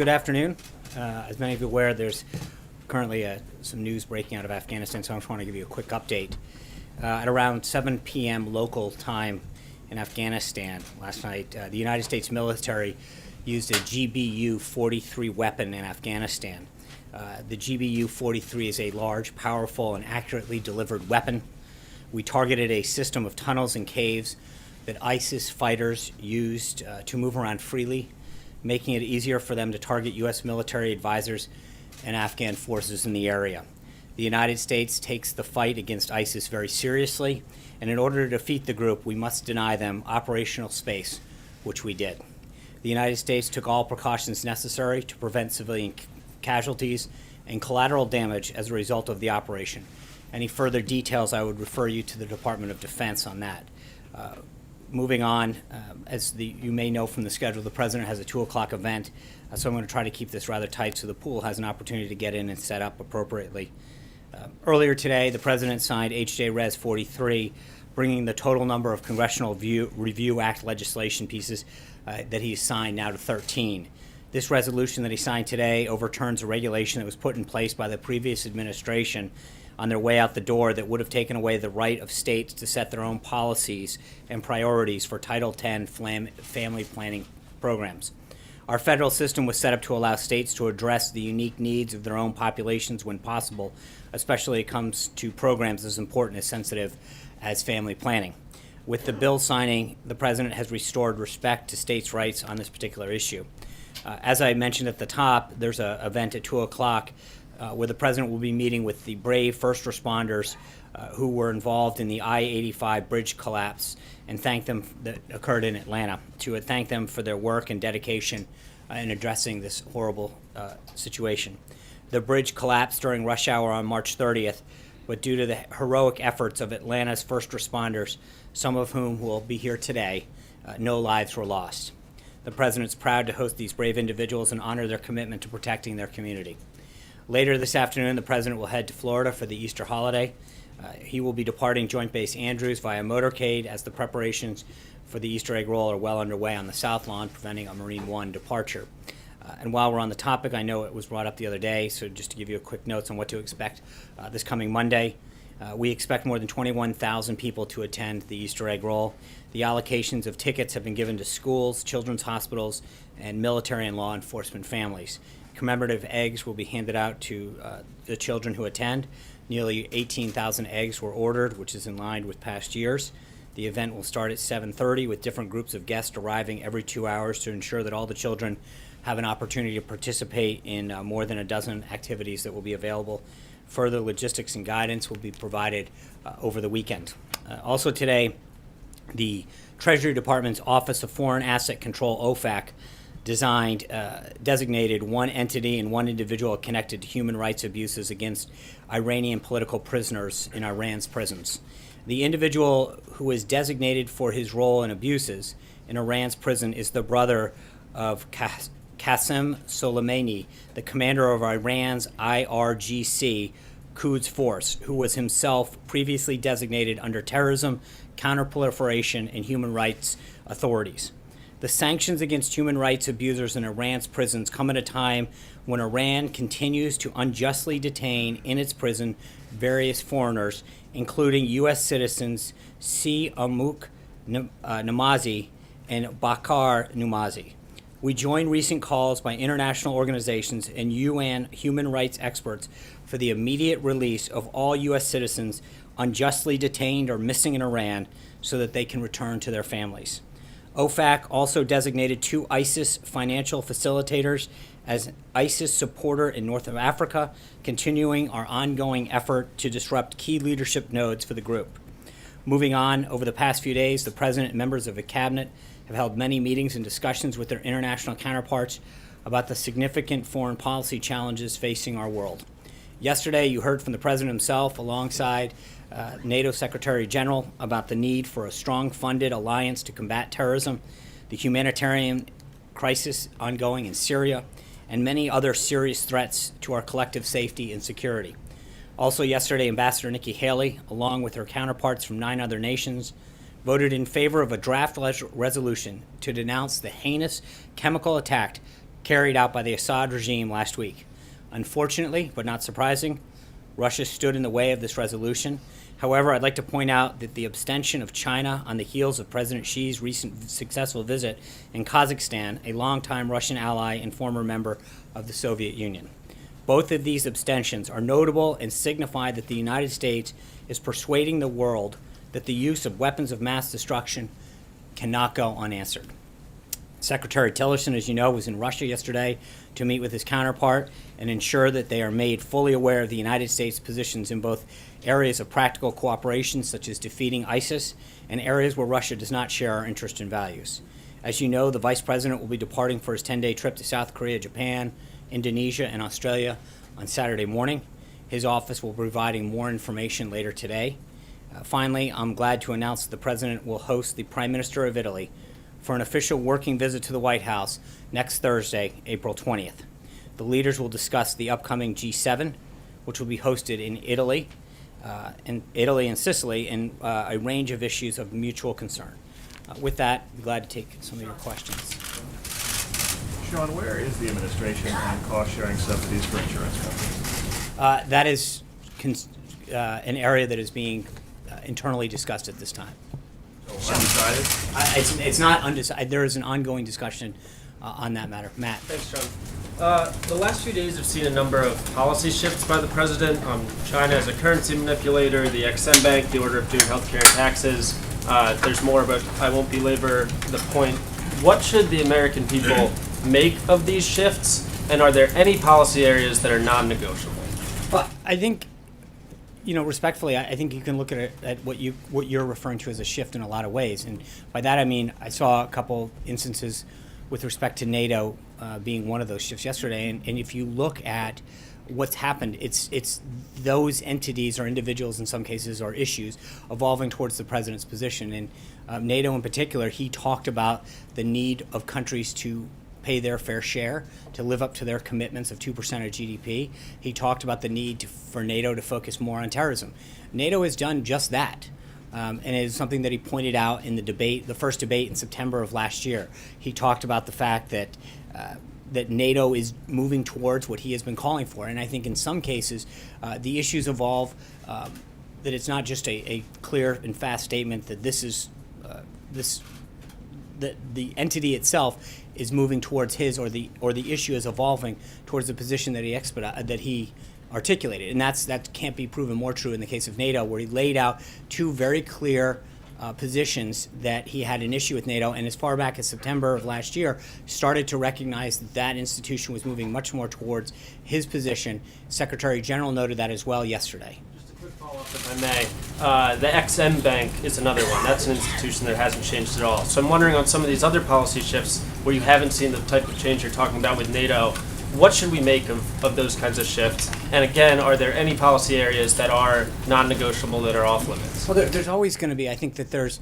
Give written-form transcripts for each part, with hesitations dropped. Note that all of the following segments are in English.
Good afternoon. As many of you are aware, there's currently some news breaking out of Afghanistan, so I just want to give you a quick update. At around 7 p.m. local time in Afghanistan last night, the United States military used a GBU-43 weapon in Afghanistan. The GBU-43 is a large, powerful, and accurately delivered weapon. We targeted a system of tunnels and caves that ISIS fighters used to move around freely, making it easier for them to target U.S. military advisors and Afghan forces in the area. The United States takes the fight against ISIS very seriously, and in order to defeat the group, we must deny them operational space, which we did. The United States took all precautions necessary to prevent civilian casualties and collateral damage as a result of the operation. Any further details, I would refer you to the Department of Defense on that. Moving on, as you may know from the schedule, the President has a 2 o'clock event, so I'm going to try to keep this rather tight so the pool has an opportunity to get in and set up appropriately. Earlier today, the President signed H.J. Res. 43, bringing the total number of Congressional Review Act legislation pieces that he's signed now to 13. This resolution that he signed today overturns a regulation that was put in place by the previous administration on their way out the door that would have taken away the right of states to set their own policies and priorities for Title X family planning programs. Our federal system was set up to allow states to address the unique needs of their own populations when possible, especially when it comes to programs as important and sensitive as family planning. With the bill signing, the President has restored respect to states' rights on this particular issue. As I mentioned at the top, there's an event at 2 o'clock where the President will be meeting with the brave first responders who were involved in the I-85 bridge collapse and thank them that occurred in Atlanta, to thank them for their work and dedication in addressing this horrible situation. The bridge collapsed during rush hour on March 30th, but due to the heroic efforts of Atlanta's first responders, some of whom will be here today, no lives were lost. The President's proud to host these brave individuals and honor their commitment to protecting their community. Later this afternoon, the President will head to Florida for the Easter holiday. He will be departing Joint Base Andrews via motorcade as the preparations for the Easter egg roll are well underway on the South Lawn, preventing a Marine One departure. And while we're on the topic, I know it was brought up the other day, so just to give you a quick note on what to expect this coming Monday. We expect more than 21,000 people to attend the Easter egg roll. The allocations of tickets have been given to schools, children's hospitals, and military and law enforcement families. Commemorative eggs will be handed out to the children who attend. Nearly 18,000 eggs were ordered, which is in line with past years. The event will start at 7:30 with different groups of guests arriving every 2 hours to ensure that all the children have an opportunity to participate in more than a dozen activities that will be available. Further logistics and guidance will be provided over the weekend. Also today, the Treasury Department's Office of Foreign Asset Control, OFAC, designated one entity and one individual connected to human rights abuses against Iranian political prisoners in Iran's prisons. The individual who is designated for his role in abuses in Iran's prison is the brother of Qasem Soleimani, the commander of Iran's IRGC Quds Force, who was himself previously designated under terrorism, counterproliferation, and human rights authorities. The sanctions against human rights abusers in Iran's prisons come at a time when Iran continues to unjustly detain in its prison various foreigners, including U.S. citizens C. Amuk Namazi and Bakar Namazi. We join recent calls by international organizations and UN human rights experts for the immediate release of all U.S. citizens unjustly detained or missing in Iran so that they can return to their families. OFAC also designated 2 ISIS financial facilitators as ISIS supporter in North Africa, continuing our ongoing effort to disrupt key leadership nodes for the group. Moving on, over the past few days, the President and members of the Cabinet have held many meetings and discussions with their international counterparts about the significant foreign policy challenges facing our world. Yesterday, you heard from the President himself alongside NATO Secretary General about the need for a strong funded alliance to combat terrorism, the humanitarian crisis ongoing in Syria, and many other serious threats to our collective safety and security. Also yesterday, Ambassador Nikki Haley, along with her counterparts from 9 other nations, voted in favor of a draft resolution to denounce the heinous chemical attack carried out by the Assad regime last week. Unfortunately, but not surprising, Russia stood in the way of this resolution. However, I'd like to point out that the abstention of China on the heels of President Xi's recent successful visit in Kazakhstan, a longtime Russian ally and former member of the Soviet Union. Both of these abstentions are notable and signify that the United States is persuading the world that the use of weapons of mass destruction cannot go unanswered. Secretary Tillerson, as you know, was in Russia yesterday to meet with his counterpart and ensure that they are made fully aware of the United States' positions in both areas of practical cooperation, such as defeating ISIS, and areas where Russia does not share our interests and values. As you know, the Vice President will be departing for his 10-day trip to South Korea, Japan, Indonesia, and Australia on Saturday morning. His office will be providing more information later today. Finally, I'm glad to announce that the President will host the Prime Minister of Italy for an official working visit to the White House next Thursday, April 20th. The leaders will discuss the upcoming G7, which will be hosted in Italy and Sicily, and a range of issues of mutual concern. With that, I'm glad to take some of your questions. Sean, where is the administration on cost-sharing subsidies for insurance companies? That is an area that is being internally discussed at this time. Undecided? It's not undecided. There is an ongoing discussion on that matter. Matt. Thanks, John. The last few days have seen a number of policy shifts by the president on China as a currency manipulator, the XM Bank, the order of doing healthcare and taxes. There's more, but I won't belabor the point. What should the American people make of these shifts, and are there any policy areas that are non-negotiable? Well, I think, respectfully, I think you can look at it at what you're referring to as a shift in a lot of ways, and by that I mean I saw a couple instances with respect to NATO being one of those shifts yesterday, and if you look at what's happened, it's those entities or individuals in some cases or issues evolving towards the president's position, and NATO in particular, he talked about the need of countries to pay their fair share, to live up to their commitments of 2% of GDP. He talked about the need for NATO to focus more on terrorism. NATO has done just that, and it is something that he pointed out in the first debate in September of last year. He talked about the fact that NATO is moving towards what he has been calling for, and I think in some cases the issues evolve, that it's not just a clear and fast statement that that the entity itself is moving towards his, or the issue is evolving towards the position that he articulated, and that can't be proven more true in the case of NATO, where he laid out two very clear positions that he had an issue with NATO, and as far back as September of last year, started to recognize that institution was moving much more towards his position. Secretary General noted that as well yesterday. Quick follow-up, if I may. The XM Bank is another one. That's an institution that hasn't changed at all. So I'm wondering, on some of these other policy shifts where you haven't seen the type of change you're talking about with NATO, what should we make of those kinds of shifts? And again, are there any policy areas that are non-negotiable, that are off limits? Well, there's always going to be. I think that there's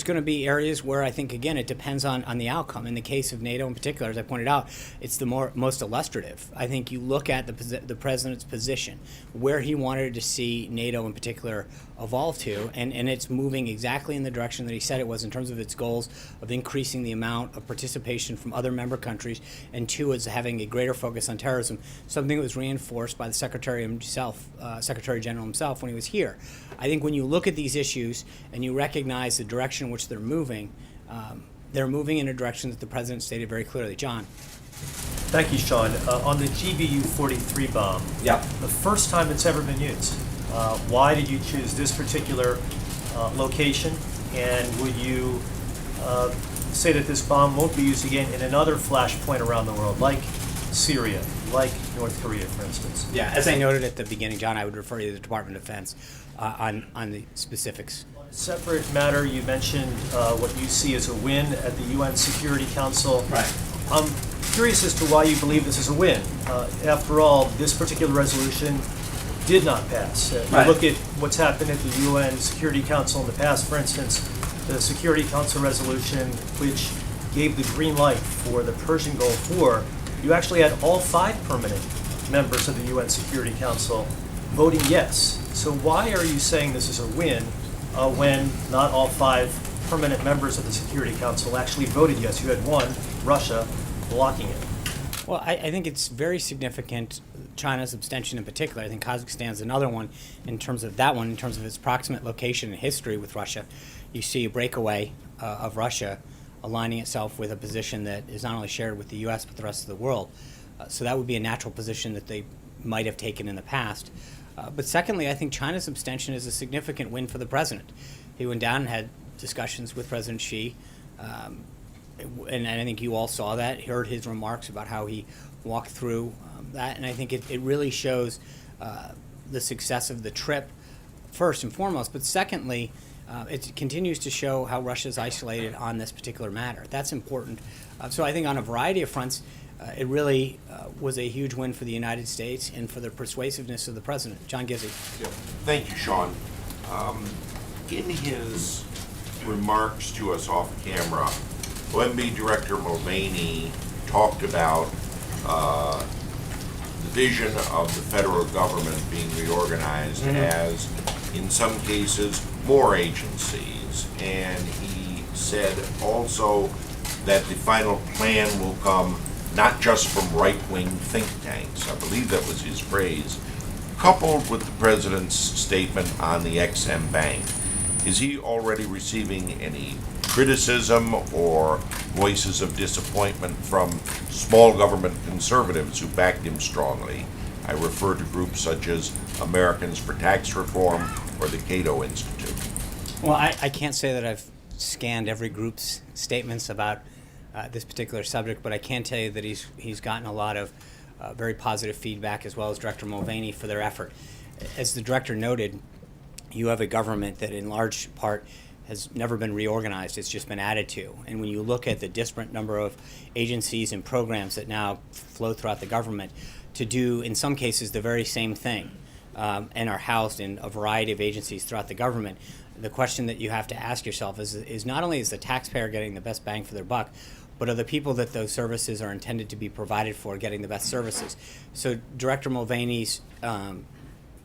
going to be areas where I think, again, it depends on the outcome. In the case of NATO in particular, as I pointed out, it's the most illustrative. I think you look at the president's position, where he wanted to see NATO in particular evolve to, and it's moving exactly in the direction that he said it was in terms of its goals of increasing the amount of participation from other member countries, and two, is having a greater focus on terrorism, something that was reinforced by the Secretary General himself when he was here. I think when you look at these issues and you recognize the direction in which they're moving in a direction that the president stated very clearly. John. Thank you, Sean. On the GBU-43 bomb, the first time it's ever been used, why did you choose this particular location, and would you say that this bomb won't be used again in another flashpoint around the world, like Syria, like North Korea, for instance? Yeah, as I noted at the beginning, John, I would refer you to the Department of Defense on the specifics. On a separate matter, you mentioned what you see as a win at the UN Security Council. Right. I'm curious as to why you believe this is a win. After all, this particular resolution did not pass. Right. You look at what's happened at the UN Security Council in the past, for instance, the Security Council resolution, which gave the green light for the Persian Gulf War, you actually had all 5 permanent members of the UN Security Council voting yes. So why are you saying this is a win when not all 5 permanent members of the Security Council actually voted yes? You had one, Russia, blocking it? Well, I think it's very significant, China's abstention in particular. I think Kazakhstan's another one in terms of that one, in terms of its proximate location and history with Russia. You see a breakaway of Russia aligning itself with a position that is not only shared with the U.S. but the rest of the world. So that would be a natural position that they might have taken in the past. But secondly, I think China's abstention is a significant win for the president. He went down and had discussions with President Xi, and I think you all saw that, heard his remarks about how he walked through that, and I think it really shows the success of the trip, first and foremost, but secondly, it continues to show how Russia's isolated on this particular matter. That's important. So I think on a variety of fronts, it really was a huge win for the United States and for the persuasiveness of the president. John Gizzi. Yeah. Thank you, Sean. In his remarks to us off camera, OMB Director Mulvaney talked about the vision of the federal government being reorganized as, in some cases, more agencies. And he said also that the final plan will come not just from right-wing think tanks, I believe that was his phrase, coupled with the president's statement on the XM Bank. Is he already receiving any criticism or voices of disappointment from small government conservatives who backed him strongly? I refer to groups such as Americans for Tax Reform or the Cato Institute. Well, I can't say that I've scanned every group's statements about this particular subject, but I can tell you that he's gotten a lot of very positive feedback, as well as Director Mulvaney, for their effort. As the director noted, you have a government that in large part has never been reorganized, it's just been added to. And when you look at the disparate number of agencies and programs that now flow throughout the government to do, in some cases, the very same thing, and are housed in a variety of agencies throughout the government, the question that you have to ask yourself is not only is the taxpayer getting the best bang for their buck, but are the people that those services are intended to be provided for getting the best services? So Director Mulvaney's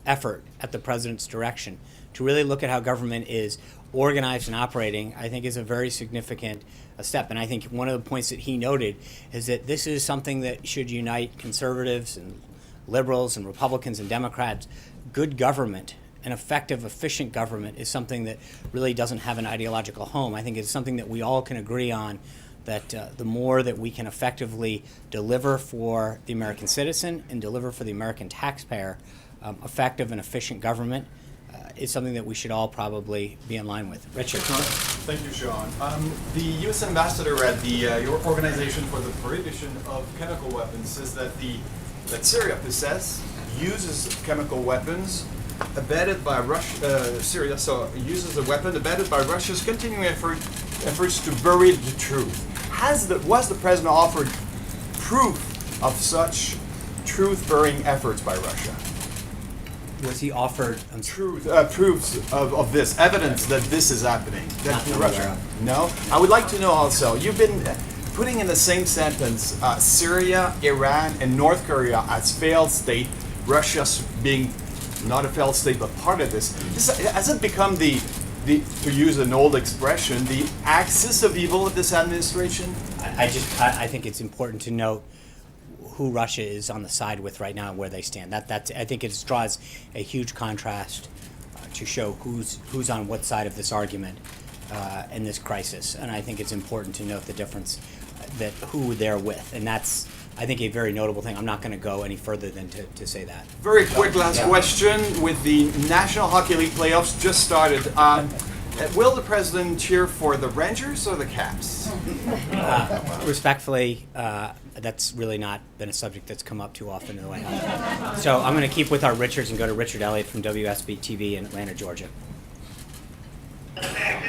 effort at the president's direction to really look at how government is organized and operating, I think, is a very significant step. And I think one of the points that he noted is that this is something that should unite conservatives and liberals and Republicans and Democrats. Good government, an effective, efficient government, is something that really doesn't have an ideological home. I think it's something that we all can agree on, that the more that we can effectively deliver for the American citizen and deliver for the American taxpayer, effective and efficient government is something that we should all probably be in line with. Richard. Thank you, Sean. The U.S. ambassador at your Organization for the Prohibition of Chemical Weapons says that Syria uses chemical weapons abetted by Syria uses a weapon abetted by Russia's continuing efforts to bury the truth. Was the president offered proof of such truth-burying efforts by Russia? Was he offered Proofs of this, evidence that this is happening? Not that I'm aware of. No? I would like to know also, you've been putting in the same sentence Syria, Iran, and North Korea as failed state, Russia being not a failed state but part of this. Has it become to use an old expression, the axis of evil of this administration? I think it's important to note who Russia is on the side with right now and where they stand. I think it draws a huge contrast to show who's on what side of this argument in this crisis. And I think it's important to note the difference that who they're with. And that's, I think, a very notable thing. I'm not going to go any further than to say that. Very quick last question. With the National Hockey League playoffs just started, will the president cheer for the Rangers or the Caps? Respectfully, that's really not been a subject that's come up too often in the White House. So I'm going to keep with our Richards and go to Richard Elliott from WSB-TV in Atlanta, Georgia.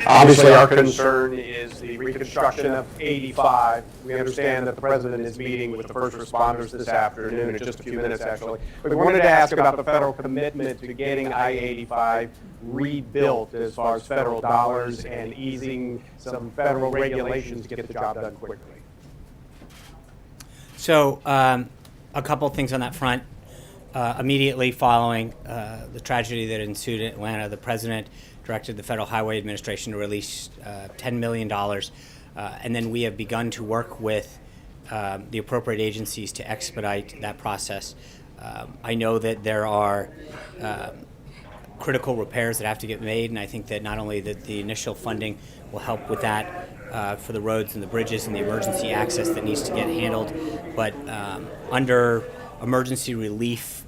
Obviously, our concern is the reconstruction of 85. We understand that the president is meeting with the first responders this afternoon in just a few minutes, actually. But we wanted to ask about the federal commitment to getting I-85 rebuilt as far as federal dollars and easing some federal regulations to get the job done quickly. So a couple of things on that front. Immediately following the tragedy that ensued in Atlanta, the president directed the Federal Highway Administration to release $10 million. And then we have begun to work with the appropriate agencies to expedite that process. I know that there are critical repairs that have to get made, and I think that not only that the initial funding will help with that for the roads and the bridges and the emergency access that needs to get handled, but under emergency relief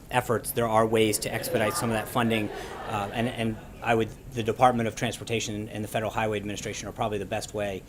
efforts, there are ways to expedite some of that funding, and the Department of Transportation and the Federal Highway Administration are probably the best way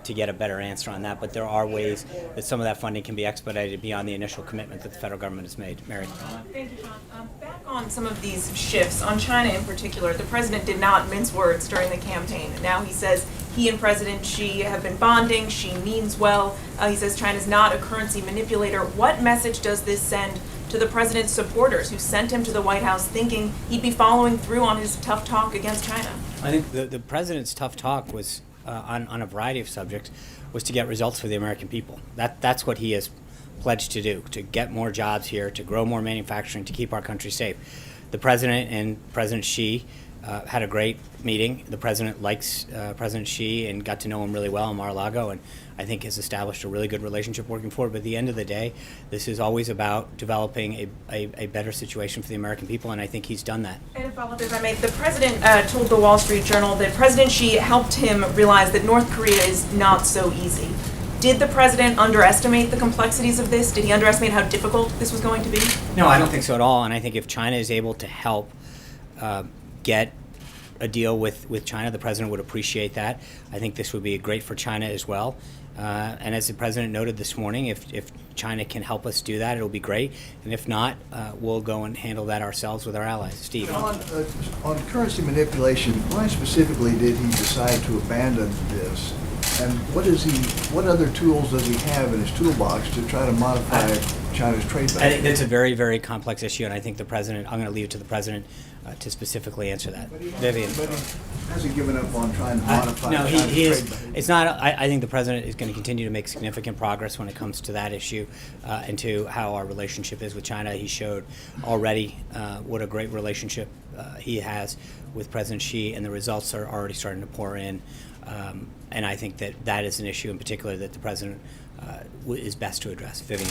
to get a better answer on that. But there are ways that some of that funding can be expedited beyond the initial commitment that the federal government has made. Mary. Thank you, Sean. Back on some of these shifts, on China in particular, the president did not mince words during the campaign. Now he says he and President Xi have been bonding. Xi means well. He says China's not a currency manipulator. What message does this send to the president's supporters who sent him to the White House thinking he'd be following through on his tough talk against China? I think the president's tough talk was on a variety of subjects, was to get results for the American people. That's what he has pledged to do, to get more jobs here, to grow more manufacturing, to keep our country safe. The president and President Xi had a great meeting. The president likes President Xi and got to know him really well in Mar-a-Lago, and I think has established a really good relationship working forward. But at the end of the day, this is always about developing a better situation for the American people, and I think he's done that. And a follow-up, if I may. The president told the Wall Street Journal that President Xi helped him realize that North Korea is not so easy. Did the president underestimate the complexities of this? Did he underestimate how difficult this was going to be? No, I don't think so at all, and I think if China is able to help get a deal with China, the president would appreciate that. I think this would be great for China as well. And as the president noted this morning, if China can help us do that, it'll be great. And if not, we'll go and handle that ourselves with our allies. Steve. On currency manipulation, why specifically did he decide to abandon this? And what other tools does he have in his toolbox to try to modify China's trade balance? I think that's a very, very complex issue, and I think the president, I'm going to leave it to the president to specifically answer that. Vivian. But he hasn't given up on trying to modify No, China's he is. trade balance. It's not. I think the president is going to continue to make significant progress when it comes to that issue and to how our relationship is with China. He showed already what a great relationship he has with President Xi, and the results are already starting to pour in. And I think that is an issue in particular that the president is best to address. Vivian.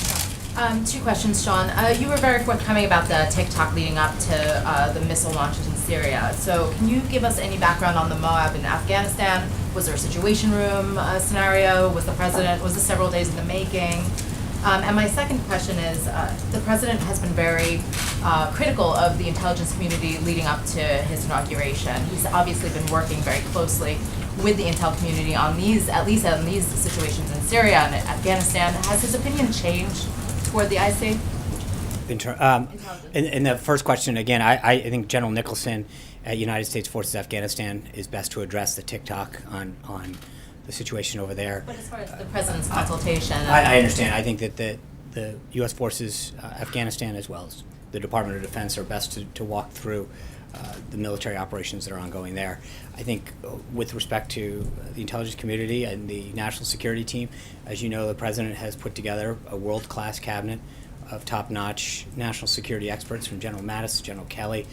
2 questions, Sean. You were very forthcoming about the TikTok leading up to the missile launches in Syria. So can you give us any background on the Moab in Afghanistan? Was there a situation room scenario? Was this several days in the making? And my second question is, the president has been very critical of the intelligence community leading up to his inauguration. He's obviously been working very closely with the intel community on at least on these situations in Syria and Afghanistan. Has his opinion changed toward the IC? In the first question, again, I think General Nicholson at United States Forces Afghanistan is best to address the TikTok on the situation over there. But as far as the president's consultation, I understand. I think that the U.S. Forces Afghanistan, as well as the Department of Defense, are best to walk through the military operations that are ongoing there. I think with respect to the intelligence community and the national security team, as you know, the president has put together a world-class cabinet of top-notch national security experts, from General Mattis, General Kelly,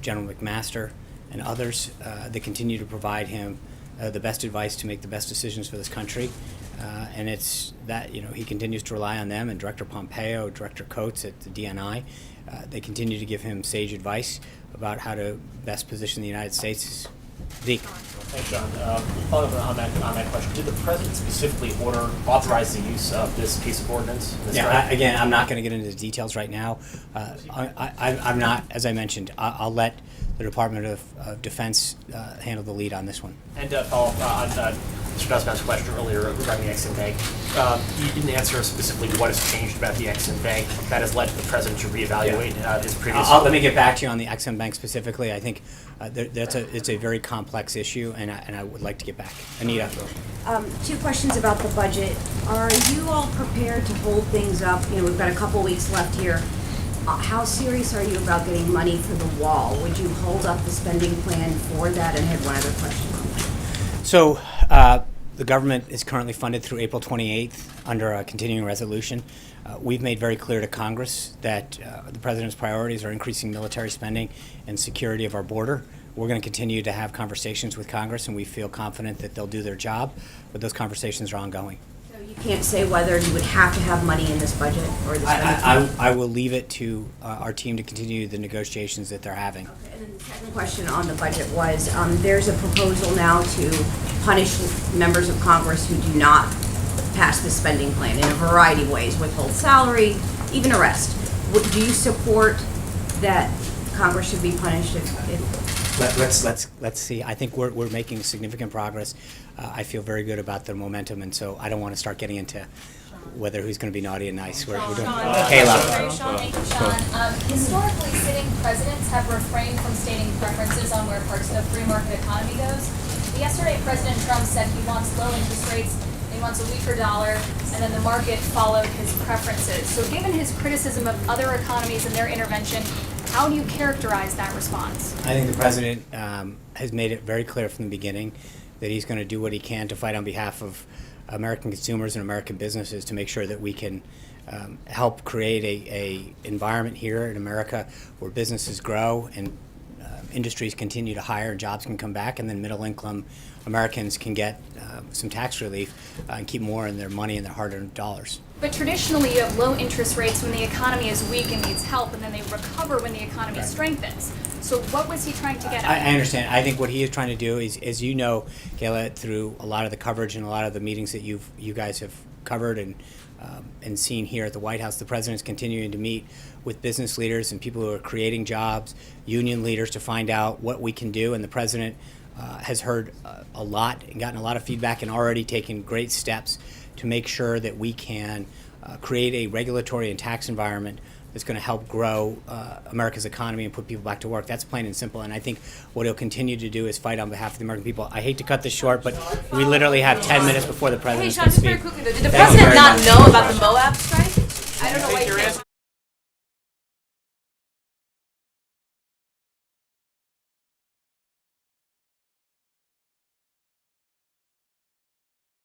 General McMaster, and others that continue to provide him the best advice to make the best decisions for this country. And it's that, he continues to rely on them, and Director Pompeo, Director Coates at the DNI, they continue to give him sage advice about how to best position the United States. Zeke. Thanks, John. Following up on that question, did the president specifically authorize the use of this piece of ordnance? Again, I'm not going to get into the details right now. I'm not, as I mentioned, I'll let the Department of Defense handle the lead on this one. And follow up on Mr. Nussbaum's question earlier regarding the Achin Bank. You didn't answer specifically what has changed about the Achin Bank that has led the president to reevaluate his previous... Let me get back to you on the Achin Bank specifically. I think it's a very complex issue, and I would like to get back. Anita. 2 questions about the budget. Are you all prepared to hold things up? We've got a couple weeks left here. How serious are you about getting money for the wall? Would you hold up the spending plan for that? And I had one other question on that. So the government is currently funded through April 28th under a continuing resolution. We've made very clear to Congress that the president's priorities are increasing military spending and security of our border. We're going to continue to have conversations with Congress, and we feel confident that they'll do their job, but those conversations are ongoing. Can't say whether you would have to have money in this budget or this spending. I will leave it to our team to continue the negotiations that they're having. Okay, and then the second question on the budget was, there's a proposal now to punish members of Congress who do not pass the spending plan in a variety of ways, withhold salary, even arrest. Do you support that Congress should be punished if Let's see. I think we're making significant progress. I feel very good about the momentum, and so I don't want to start getting into whether who's going to be naughty and nice. We're doing Kayla. Thank you, Sean. Historically, sitting presidents have refrained from stating preferences on where parts of the free market economy goes. Yesterday, President Trump said he wants low interest rates, he wants a weaker dollar, and then the market followed his preferences. So given his criticism of other economies and their intervention, how do you characterize that response? I think the president has made it very clear from the beginning that he's going to do what he can to fight on behalf of American consumers and American businesses to make sure that we can help create a environment here in America where businesses grow and industries continue to hire and jobs can come back, and then middle income Americans can get some tax relief and keep more in their money and their hard-earned dollars. But traditionally, you have low interest rates when the economy is weak and needs help, and then they recover when the economy strengthens. So what was he trying to get at? I understand. I think what he is trying to do is, as you know, Kayla, through a lot of the coverage and a lot of the meetings that you guys have covered and seen here at the White House, the president is continuing to meet with business leaders and people who are creating jobs, union leaders, to find out what we can do. And the president has heard a lot and gotten a lot of feedback and already taken great steps to make sure that we can create a regulatory and tax environment that's going to help grow America's economy and put people back to work. That's plain and simple. And I think what he'll continue to do is fight on behalf of the American people. I hate to cut this short, but we literally have 10 minutes before the president Hey, Sean, can just speak. very quickly though, did the Thank you president very not much. know about the Moab strike? I don't know why he can't.